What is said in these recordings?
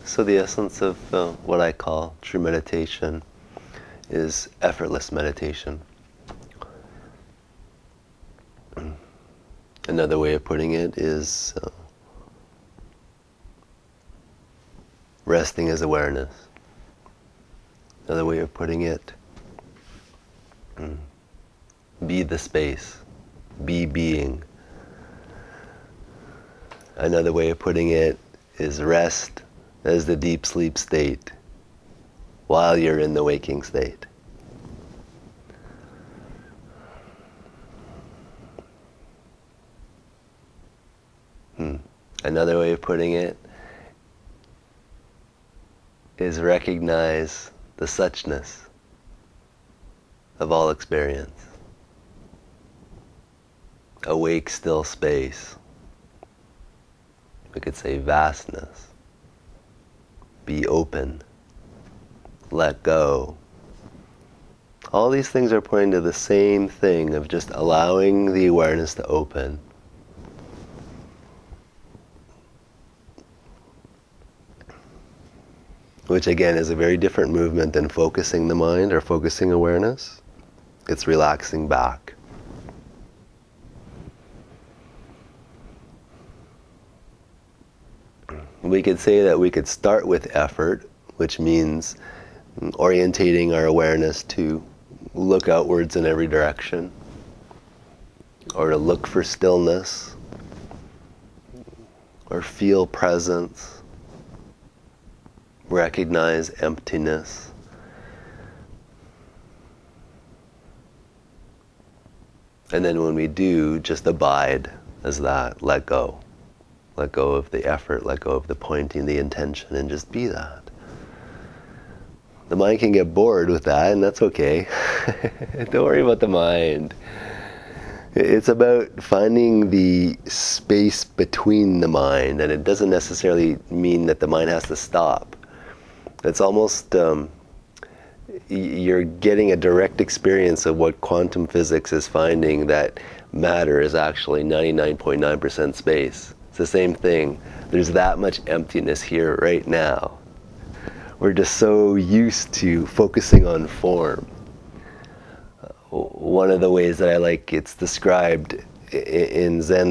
So the essence of what I call true meditation is effortless meditation. Another way of putting it is resting as awareness. Another way of putting it, be the space, be being. Another way of putting it is rest as the deep sleep state while you're in the waking state. Another way of putting it is recognize the suchness of all experience. Awake, still space. We could say vastness. Be open. Let go. All these things are pointing to the same thing of just allowing the awareness to open. Which again is a very different movement than focusing the mind or focusing awareness. It's relaxing back. We could say that we could start with effort, which means orientating our awareness to look outwards in every direction, or to look for stillness, or feel presence, recognize emptiness. And then when we do, just abide as that, let go. Let go of the effort, let go of the pointing, the intention, and just be that. The mind can get bored with that, and that's okay. Don't worry about the mind. It's about finding the space between the mind, and it doesn't necessarily mean that the mind has to stop. It's almost, you're getting a direct experience of what quantum physics is finding, that matter is actually 99.9% space. It's the same thing. There's that much emptiness here right now. We're just so used to focusing on form. One of the ways that I like it's described in Zen,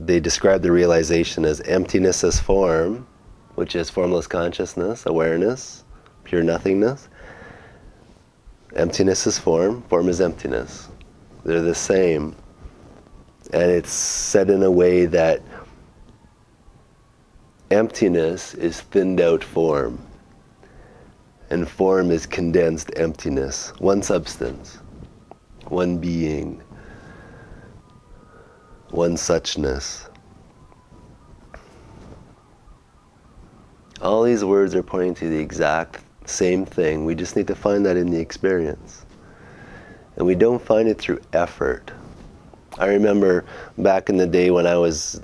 they describe the realization as emptiness as form, which is formless consciousness, awareness, pure nothingness. Emptiness is form is emptiness. They're the same. And it's said in a way that emptiness is thinned out form, and form is condensed emptiness. One substance, one being, one suchness. All these words are pointing to the exact same thing. We just need to find that in the experience. And we don't find it through effort. I remember back in the day when I was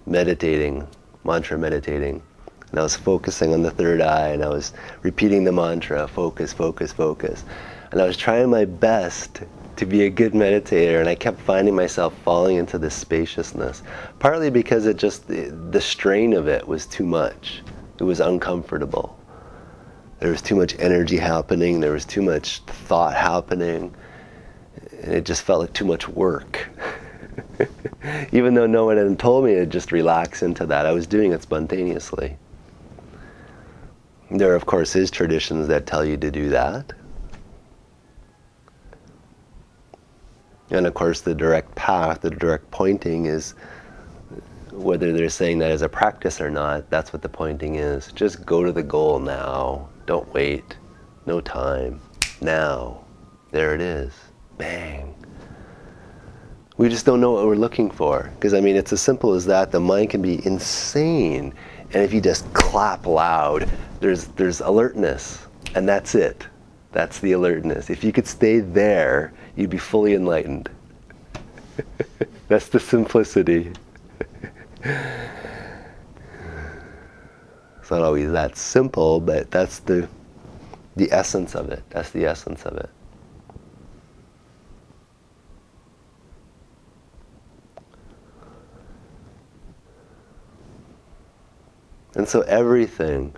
meditating, mantra meditating, and I was focusing on the third eye, and I was repeating the mantra, focus, focus, focus. And I was trying my best to be a good meditator, and I kept finding myself falling into this spaciousness, partly because it just, the strain of it was too much. It was uncomfortable. There was too much energy happening, there was too much thought happening, and it just felt like too much work. Even though no one had told me to just relax into that, I was doing it spontaneously. There, of course, is traditions that tell you to do that. And of course, the direct path, the direct pointing is, whether they're saying that as a practice or not, that's what the pointing is. Just go to the goal now. Don't wait. No time. Now. There it is. Bang. We just don't know what we're looking for. Because, I mean, it's as simple as that. The mind can be insane. And if you just clap loud, there's alertness. And that's it. That's the alertness. If you could stay there, you'd be fully enlightened. That's the simplicity. It's not always that simple, but that's the essence of it. That's the essence of it. And so everything,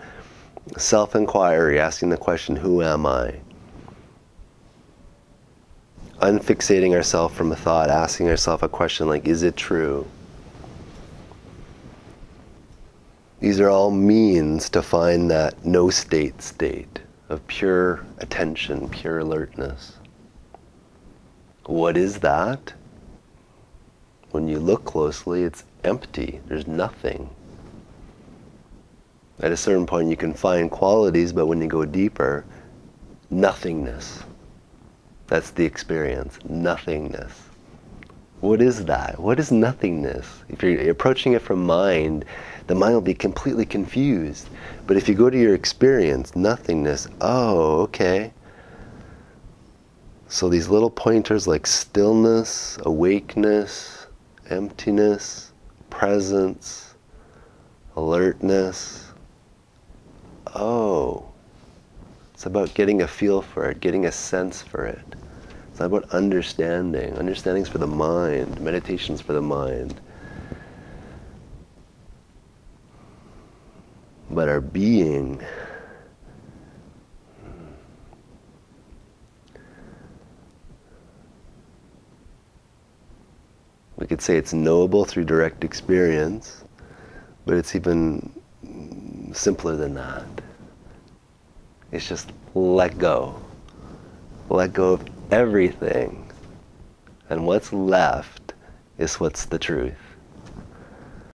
self-inquiry, asking the question, who am I? Unfixating ourselves from a thought, asking ourselves a question like, is it true? These are all means to find that no state of pure attention, pure alertness. What is that? When you look closely, it's empty. There's nothing. At a certain point you can find qualities, but when you go deeper, nothingness. That's the experience, nothingness. What is that? What is nothingness? If you're approaching it from mind, the mind will be completely confused. But if you go to your experience, nothingness, oh, okay. So these little pointers like stillness, awakeness, emptiness, presence, alertness. Oh, it's about getting a feel for it, getting a sense for it. It's not about understanding. Understanding's for the mind. Meditation's for the mind. But our being, we could say it's knowable through direct experience, but it's even simpler than that. It's just let go. Let go of everything. And what's left is what's the truth.